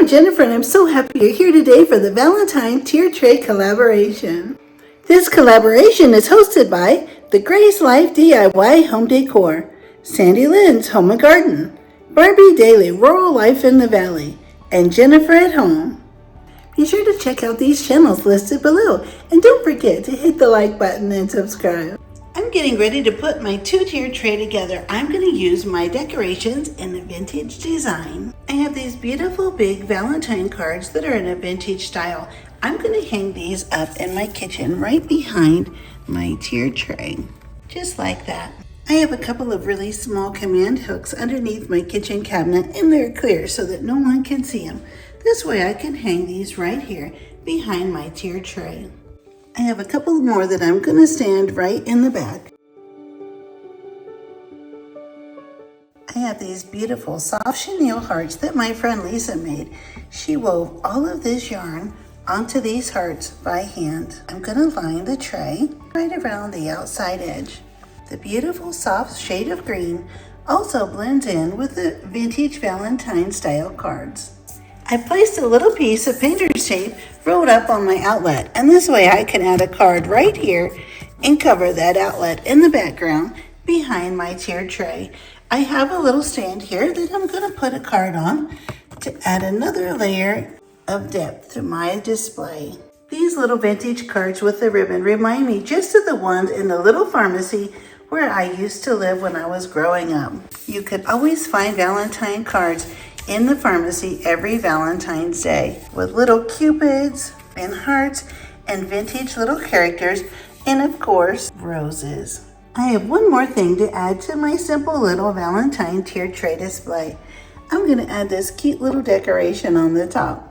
I'm Jennifer and I'm so happy you're here today for the Valentine Tiered Tray Collaboration. This collaboration is hosted by the Grace Life DIY Home Decor, Sandy Lynn's Home and Garden, Barbie Daily Rural Life in the Valley, and Jennifer at Home. Be sure to check out these channels listed below and don't forget to hit the like button and subscribe. I'm getting ready to put my two-tiered tray together. I'm going to use my decorations in a vintage design. I have these beautiful big Valentine cards that are in a vintage style. I'm going to hang these up in my kitchen right behind my tiered tray, just like that. I have a couple of really small command hooks underneath my kitchen cabinet and they're clear so that no one can see them. This way I can hang these right here behind my tiered tray. I have a couple more that I'm going to stand right in the back. I have these beautiful soft chenille hearts that my friend Lisa made. She wove all of this yarn onto these hearts by hand. I'm going to line the tray right around the outside edge. The beautiful soft shade of green also blends in with the vintage Valentine style cards. I placed a little piece of painter's tape rolled up on my outlet, and this way I can add a card right here and cover that outlet in the background behind my tiered tray. I have a little stand here that I'm going to put a card on to add another layer of depth to my display. These little vintage cards with the ribbon remind me just of the ones in the little pharmacy where I used to live when I was growing up. You could always find Valentine cards in the pharmacy every Valentine's Day with little cupids and hearts and vintage little characters and of course roses. I have one more thing to add to my simple little Valentine tiered tray display. I'm going to add this cute little decoration on the top.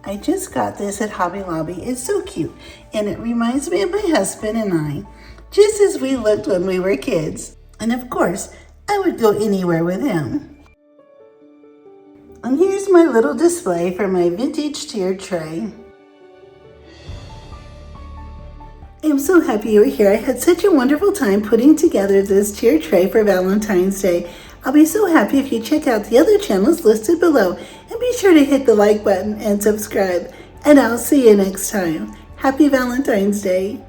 I just got this at Hobby Lobby. It's so cute and it reminds me of my husband and I, just as we looked when we were kids. And of course, I would go anywhere with him. And here's my little display for my vintage tiered tray. I am so happy you were here. I had such a wonderful time putting together this tiered tray for Valentine's Day. I'll be so happy if you check out the other channels listed below and be sure to hit the like button and subscribe. And I'll see you next time. Happy Valentine's Day.